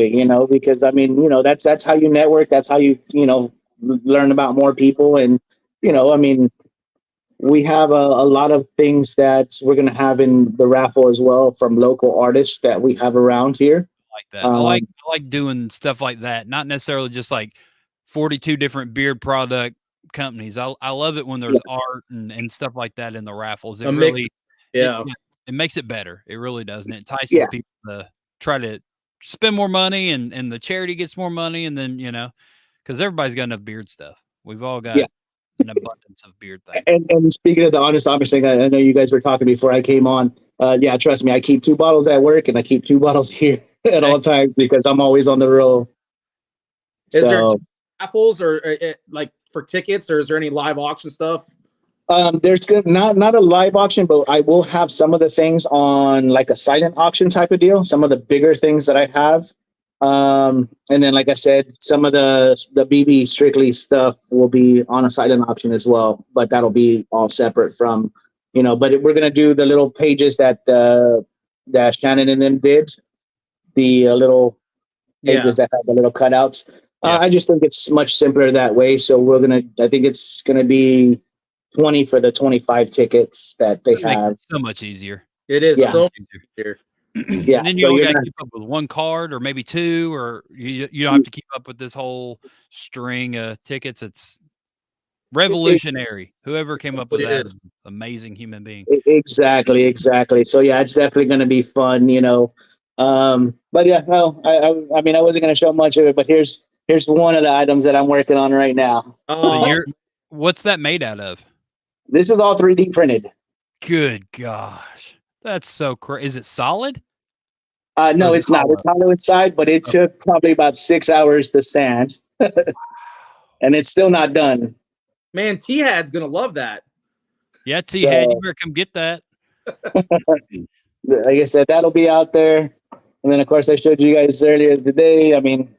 how you network. That's how you learn about more people. And we have a lot of things that we're going to have in the raffle as well from local artists that we have around here. Like that. I like doing stuff like that. Not necessarily just like 42 different beard product companies. I love it when there's art and stuff like that in the raffles. It makes it better. It really does. And it entices people to try to spend more money, and the charity gets more money. And then, because everybody's got enough beard stuff. We've all got an abundance of beard things. And speaking of the honest thing, I know you guys were talking before I came on. Trust me, I keep 2 bottles at work and I keep 2 bottles here at all times because I'm always on the roll. Is there raffles or like for tickets, or is there any live auction stuff? There's not a live auction, but I will have some of the things on like a silent auction type of deal. Some of the bigger things that I have. And then, like I said, some of the BB Strictly stuff will be on a silent auction as well, but that'll be all separate from, but we're going to do the little pages that Shannon and them did, the little pages that have the little cutouts. I just think it's much simpler that way. So I think it's going to be 20 for the 25 tickets that they have. It so much easier. It is so much easier. And then you only got to keep up with 1 card or maybe 2, or you don't have to keep up with this whole string of tickets. It's revolutionary. Whoever came up with that is an amazing human being. Exactly. So it's definitely going to be fun, but I wasn't going to show much of it, but here's one of the items that I'm working on right now. So what's that made out of? This is all 3D printed. Good gosh. That's so crazy. Is it solid? No, it's not. It's hollow inside, but it took probably about 6 hours to sand. And it's still not done. Man, T-Had's gonna love that. Yeah, T-Had, you better come get that. Like I said, that'll be out there. And then, of course, I showed you guys earlier today. I mean,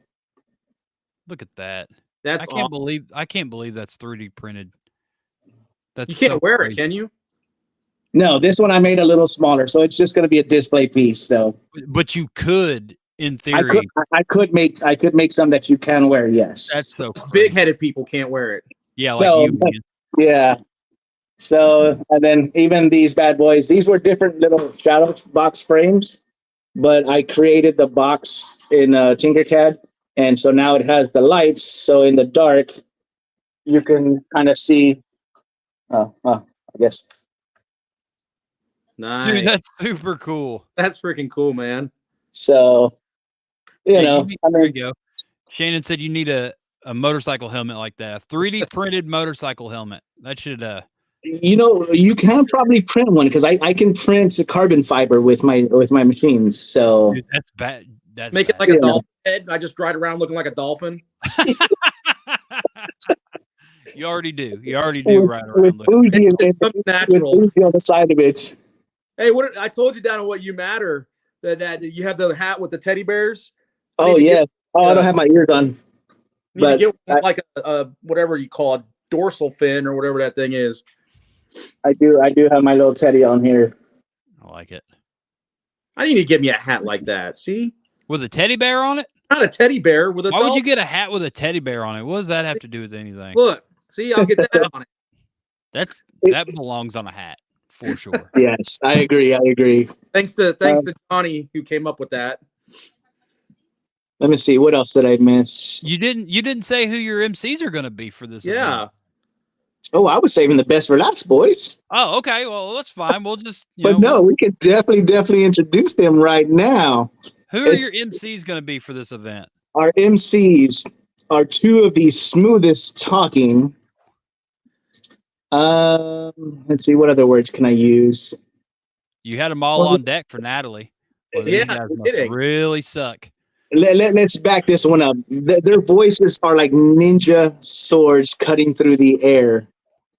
look at that. That's I can't believe that's 3D printed. That's you can't so wear crazy. it, can you? no, this one I made a little smaller, so it's just going to be a display piece, though. But you could, in theory. I could make some that you can wear. Yes, That's so crazy. Big-headed people can't wear it. Yeah, like you. Man. Yeah. So, and then even these bad boys, these were different little shadow box frames, but I created the box in Tinkercad, and so now it has the lights. So in the dark, you can kind of see. I guess. Nice. Dude, that's super cool. That's freaking cool, man. So, you know, there you go. Shannon said you need a motorcycle helmet like that. A 3D printed motorcycle helmet. That should you know, you can probably print one because I can print a carbon fiber with my machines. So dude, that's bad. That's make bad. it like a dolphin head. I just ride around looking like a dolphin. You already do. You already do ride around looking. It's natural. With on the side of it. Hey, what I told you down on What You Matter that you have the hat with the teddy bears. Oh yeah. I don't have my ears on. Need to get one like a whatever you call it, dorsal fin or whatever that thing is. I do have my little teddy on here. I like it. I need to get me a hat like that. See, with a teddy bear on it. Not a teddy bear with a. Why would you get a hat with a teddy bear on it? What does that have to do with anything? Look, see, I'll get that on it. That belongs on a hat for sure. Yes, I agree. Thanks to Johnny who came up with that. Let me see. What else did I miss? You didn't say who your MCs are going to be for this. Yeah. Event. Oh, I was saving the best for last, boys. Oh, okay. Well, that's fine. We'll just. We can definitely introduce them right now. Who are your MCs going to be for this event? Our MCs are two of the smoothest talking. Let's see. What other words can I use? You had them all on deck for Natalie. Well, these guys must really suck. Let's back this one up. Their voices are like ninja swords cutting through the air.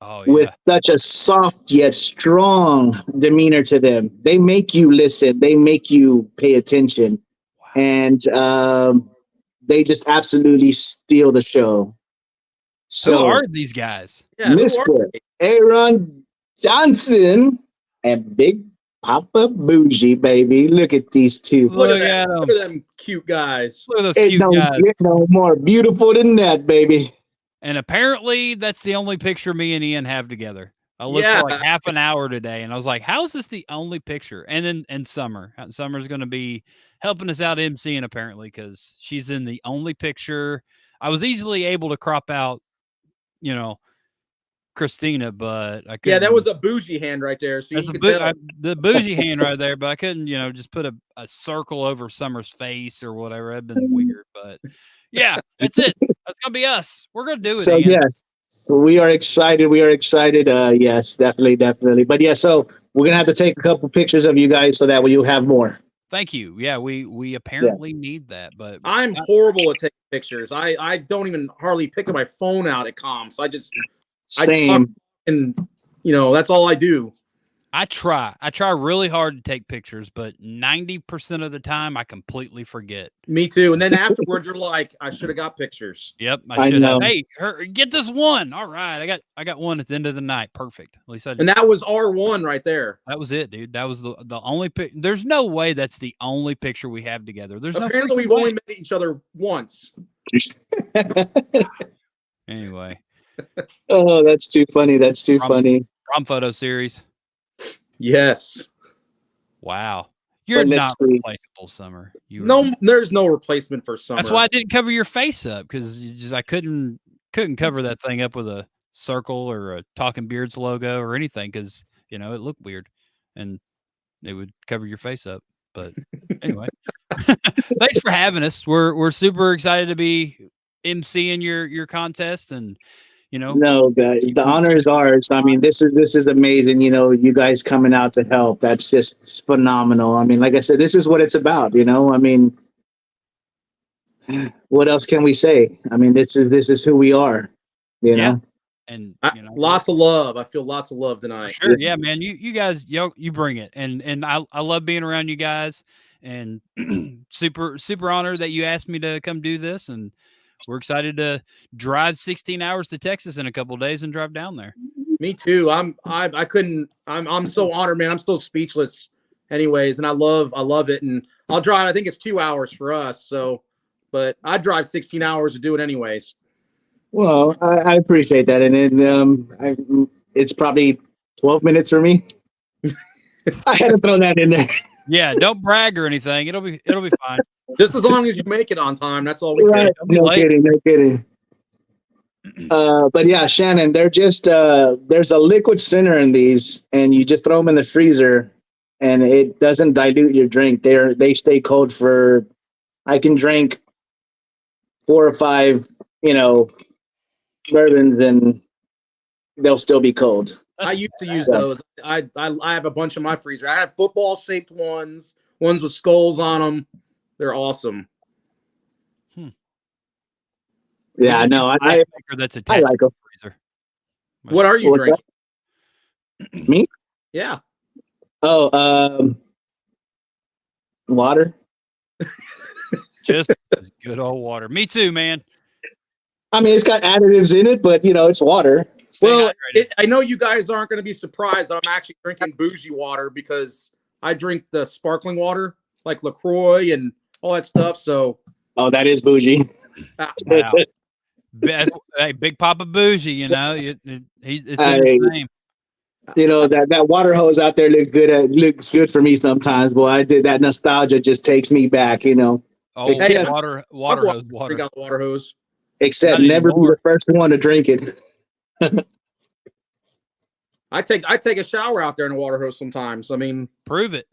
Oh, yeah. With such a soft yet strong demeanor to them. They make you listen. They make you pay attention. Wow. And they just absolutely steal the show. So, who are these guys? Yeah, Mr. Aaron Johnson and Big POPPA BOUJE, baby. Look at these two. Look at them cute guys. Look at those cute guys. Get no more beautiful than that, baby. And apparently that's the only picture me and Ian have together. I looked for like half an hour today and I was like, how is this the only picture? And then Summer's going to be helping us out MCing apparently because she's in the only picture. I was easily able to crop out, Christina, but I couldn't. Yeah, that was a bougie hand right there. See, the bougie hand right there, but I couldn't, just put a circle over Summer's face or whatever. That'd been weird, but yeah, that's it. That's gonna be us. We're gonna do it. So Ian. yes, we are excited. Yes, definitely. But yeah, so we're gonna have to take a couple pictures of you guys so that way you have more. Thank you. Yeah, we apparently need that, but I'm horrible at taking pictures. I don't even hardly pick up my phone out at comms. Same. And that's all I do. I try really hard to take pictures, but 90% of the time I completely forget. Me too. And then afterward, you're like, I should have got pictures. Yep, I should have. Hey, get this one. All right, I got one at the end of the night. Perfect. At least I did. And that was R1 right there. That was it, dude. That was the only pic. There's no way that's the only picture we have together. There's apparently we've only met each other once. Anyway. Oh, that's too funny. Funny. Prom photo series. Yes. Wow. You're not replaceable, Summer. There's no replacement for Summer. That's why I didn't cover your face up because I couldn't cover that thing up with a circle or a Talking Beards logo or anything because it looked weird and it would cover your face up. But anyway, thanks for having us. We're super excited to be MCing your contest and. No, guys, the honor is ours. I mean, this is amazing. You guys coming out to help. That's just phenomenal. I mean, like I said, this is what it's about. I mean, what else can we say? I mean, this is who we are, you Yeah. know. And you know, Lots of love. I feel lots of love for tonight. sure. Yeah, man. You guys, you bring it. And I love being around you guys, and super honored that you asked me to come do this, and we're excited to drive 16 hours to Texas in a couple of days and drive down there. Me too. I couldn't. I'm so honored, man. I'm still speechless. Anyways, and I love it. And I'll drive. I think it's 2 hours for us. So, but I drive 16 hours to do it anyways. Well, I appreciate that, and then it's probably 12 minutes for me. I had to throw that in there. Yeah, don't brag or anything. It'll be fine. Just as long as you make it on time. That's all we care. Right? Don't be No late. kidding, no kidding. But yeah, Shannon, they're just there's a liquid center in these, and you just throw them in the freezer, and it doesn't dilute your drink. They stay cold for. I can drink 4 or 5, bourbons, and they'll still be cold. I used to use those. I have a bunch in my freezer. I have football shaped ones with skulls on them. They're awesome. Yeah, no, I that's attached like to them. the freezer. What are you What's drinking? Me? Yeah. Oh, water. Just good old water. Me too, man. I mean, it's got additives in it, but it's water. Stay Well, hydrated. I know you guys aren't going to be surprised that I'm actually drinking bougie water because I drink the sparkling water like LaCroix and all that stuff. So, Oh, that is bougie. Wow. Hey, Big Papa Bougie, it's in his name. That water hose out there looks good for me sometimes. Boy, I did that nostalgia just takes me back. Oh, Except- water hose, we water. got the water hose. Except Not never anymore. be the first one to drink it. I take a shower out there in a water hose sometimes. I mean, Prove it.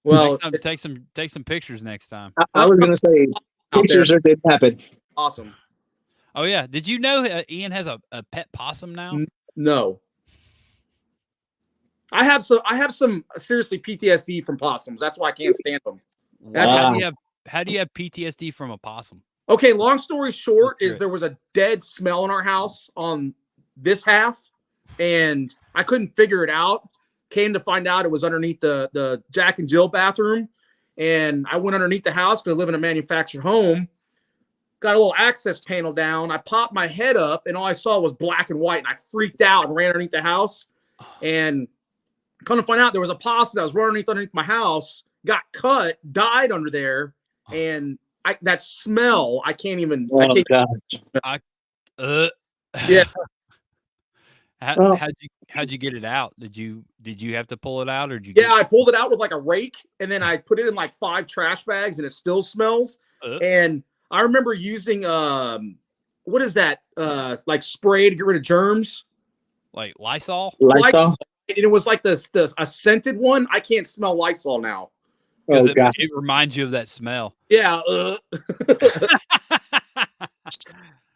well, take some pictures next time. I was gonna say pictures or didn't happen. Awesome. Oh yeah. Did you know Ian has a pet possum now? No. I have some seriously PTSD from possums. That's why I can't stand them. How do you have PTSD from a possum? Okay, long story short is there was a dead smell in our house on this half, and I couldn't figure it out. Came to find out it was underneath the Jack and Jill bathroom, and I went underneath the house because I live in a manufactured home. Got a little access panel down. I popped my head up, and all I saw was black and white, and I freaked out and ran underneath the house. And come to find out, there was a possum that was running underneath my house, got cut, died under there, and that smell, I can't even. Oh, I can't. gosh. Yeah. How'd you get it out? Did you have to pull it out, or did you? Yeah, I pulled it out with like a rake, and then I put it in like 5 trash bags, and it still smells. And I remember using what is that? Like spray to get rid of germs, like Lysol. Lysol. And it was like a scented one. I can't smell Lysol now. Because Oh, gosh. it reminds you of that smell. Yeah.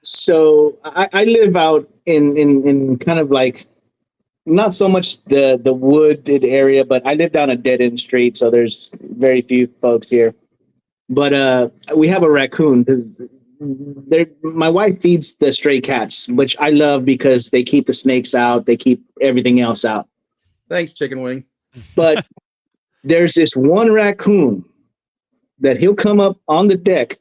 So I live out in kind of like not so much the wooded area, but I live down a dead end street, so there's very few folks here. But we have a raccoon because my wife feeds the stray cats, which I love because they keep the snakes out, they keep everything else out. Thanks, Chicken Wing. But there's this one raccoon that he'll come up on the deck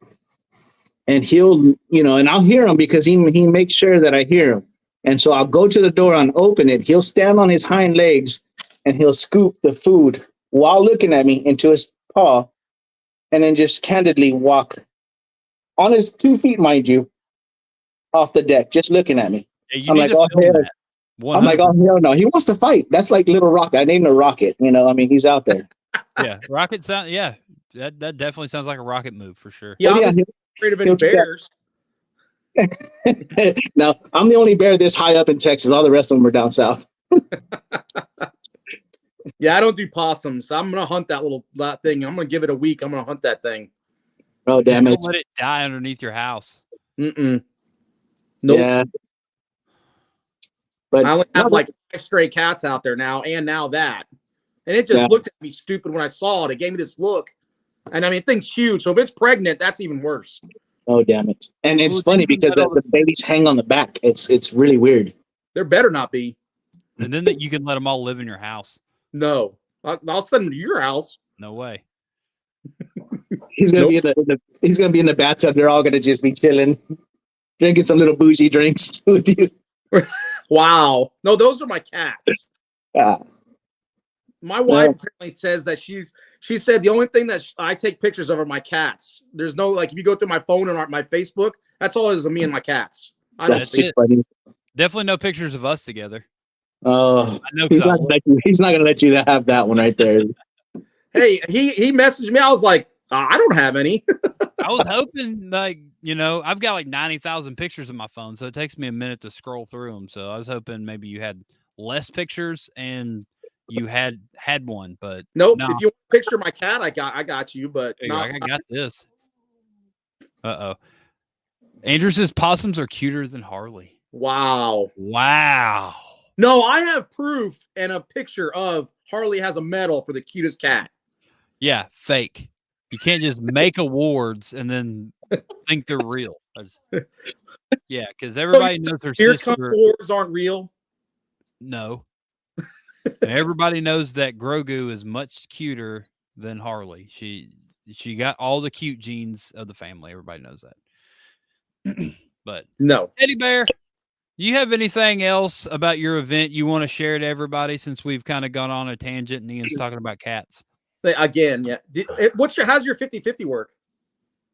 and he'll, and I'll hear him because he makes sure that I hear him. And so I'll go to the door and open it. He'll stand on his hind legs and he'll scoop the food while looking at me into his paw and then just candidly walk on his 2 feet, mind you, off the deck, just looking at me. Yeah, I'm like, oh, hell. I'm like, oh, hell no. He wants to fight. That's like Little Rocket. I named him Rocket. He's out there. Yeah, Rocket sound. Yeah, that definitely sounds like a Rocket move for sure. Yeah, Well, I'm just afraid of any bears. No, I'm the only bear this high up in Texas. All the rest of them are down south. Yeah, I don't do possums. I'm gonna hunt that thing. I'm gonna give it a week. I'm gonna hunt that thing. Oh, damn it! Don't let it die underneath your house. Nope. Yeah. But I only have like 5 stray cats out there now, and now that. And it just looked at me stupid when I saw it. It gave me this look. And I mean, the thing's huge. So if it's pregnant, that's even worse. Oh, damn it. And it's Well, funny then you because got all the babies hang on the back. It's really weird. There better not be. and then that you can let them all live in your house. No. I'll send them to your house. No way. He's gonna be he's gonna be in the bathtub. They're all gonna just be chilling, drinking some little bougie drinks with you. Wow. No, those are my cats. Ah, My wife apparently says that she said the only thing that I take pictures of are my cats. There's no, like, if you go through my phone and my Facebook, that's all is me and my cats. I don't that's see too it. funny. Definitely no pictures of us together. Oh, I know he's 'cause I not look. gonna he's not gonna let you have that one right there. Hey, he messaged me. I was like, I don't have any. I was hoping, like, you know, I've got like 90,000 pictures on my phone, so it takes me a minute to scroll through them. So I was hoping maybe you had less pictures and you had one, but Nope. no. If you want to picture my cat, I got you, but There you go. not. I got this. Uh-oh. Andrew says possums are cuter than Harley. Wow. Wow. No, I have proof and a picture of Harley has a medal for the cutest cat. Yeah, fake. You can't just make awards and then think they're real. Yeah, because everybody knows her Beer sister. awards aren't real. No. And everybody knows that Grogu is much cuter than Harley. She got all the cute genes of the family. Everybody knows that. But No. Teddy Bear, do you have anything else about your event you want to share to everybody since we've kind of gone on a tangent and Ian's talking about cats? Again, yeah. How's your 50-50 work?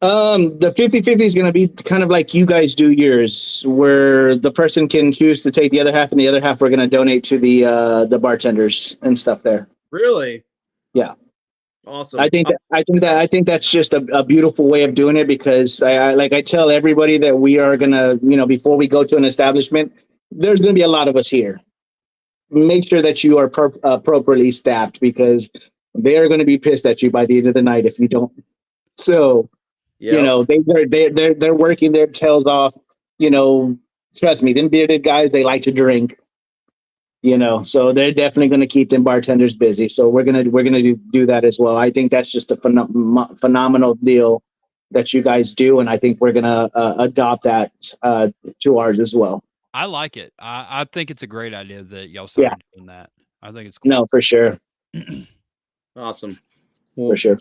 The 50-50 is going to be kind of like you guys do yours, where the person can choose to take the other half, and the other half we're going to donate to the bartenders and stuff there. Really? Yeah. Awesome. I think that's just a beautiful way of doing it, because I tell everybody that we are going to, before we go to an establishment, there's going to be a lot of us here. Make sure that you are appropriately staffed, because they are going to be pissed at you by the end of the night if you don't. So, yep. they're working their tails off. Trust me, them bearded guys, they like to drink. So they're definitely going to keep them bartenders busy. So we're gonna do that as well. I think that's just a phenomenal deal that you guys do, and I think we're gonna adopt that to ours as well. I like it. I think it's a great idea that y'all started doing that. I think it's cool. No, for sure. Awesome. For sure.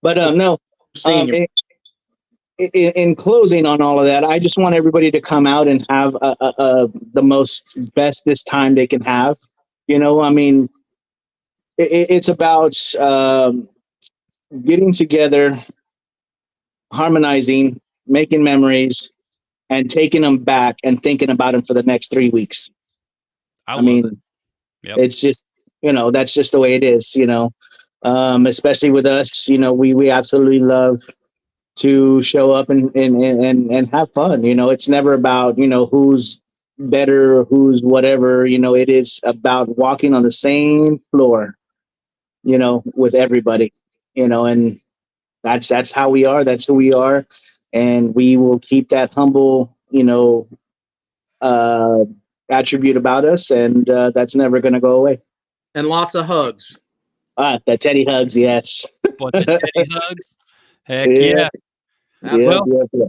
But no. In closing on all of that, I just want everybody to come out and have the most bestest time they can have. I mean, it's about getting together, harmonizing, making memories, and taking them back and thinking about them for the next 3 weeks. I mean, yep. It's just, that's just the way it is, especially with us, we absolutely love to show up and have fun. It's never about, who's better, who's whatever, it is about walking on the same floor, with everybody, and that's how we are. That's who we are. And we will keep that humble, attribute about us. And that's never going to go away. And lots of hugs. The Teddy hugs. Yes. What, the Teddy hugs? Heck yeah. Absolutely.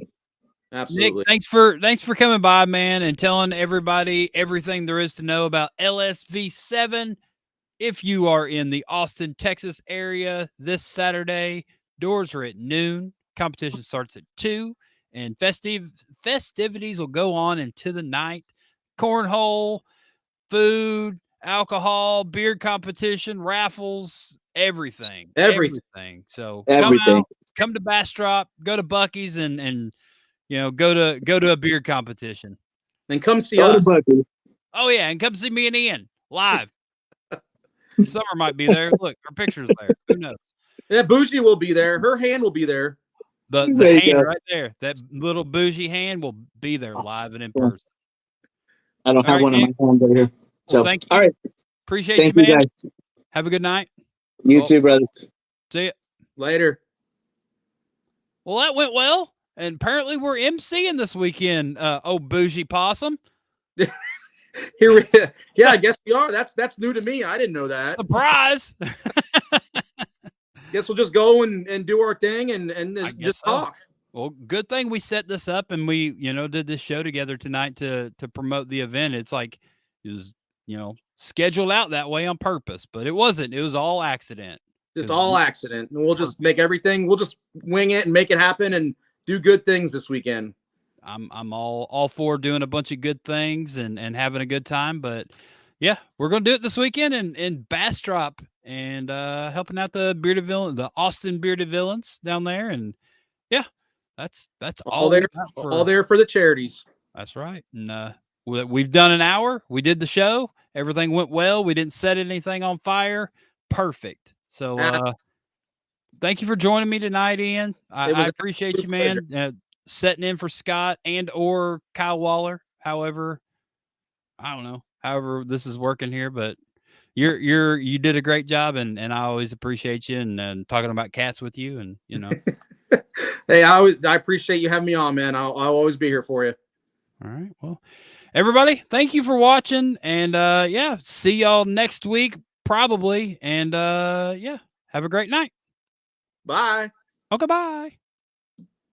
Nick, thanks for coming by, man, and telling everybody everything there is to know about LSV7. If you are in the Austin, Texas area this Saturday, doors are at noon. Competition starts at 2, and festivities will go on into the night. Cornhole, food, alcohol, beer competition, raffles, everything. So come to Bastrop, go to Buc-ee's, and go to a beer competition. And come see us. Oh yeah, and come see me and Ian live. Summer might be there. Look, her picture's there. Who knows? Yeah, Bougie will be there. Her hand will be there. The hand right there, that little bougie hand will be there live and in person. I don't have one in my hand over here. So, thank you. All right. Appreciate you, man. Have a good night. You too, brothers. See you later. Well, that went well. And apparently we're emceeing this weekend, bougie possum. Yeah, I guess we are. That's new to me. I didn't know that. Surprise. Guess we'll just go and do our thing and just talk. Well, good thing we set this up and we, did this show together tonight to promote the event. It's like it was, scheduled out that way on purpose, but it wasn't. It was all accident. Just all accident. And we'll just make everything. We'll just wing it and make it happen and do good things this weekend. I'm all for doing a bunch of good things and having a good time, but yeah, we're gonna do it this weekend in Bastrop and helping out the Austin Bearded Villains down there, and yeah, that's all there, all there for the charities. That's right. And we've done an hour. We did the show. Everything went well. We didn't set anything on fire. Perfect. So thank you for joining me tonight, Ian. I appreciate you, man. Setting in for Scott and or Kyle Waller. However, I don't know. However, this is working here, but you did a great job, and I always appreciate you and talking about cats with you, and Hey, I appreciate you having me on, man. I'll always be here for you. All right. Well, everybody, thank you for watching, and yeah, see y'all next week probably, and yeah, have a great night. Bye. Okay, bye.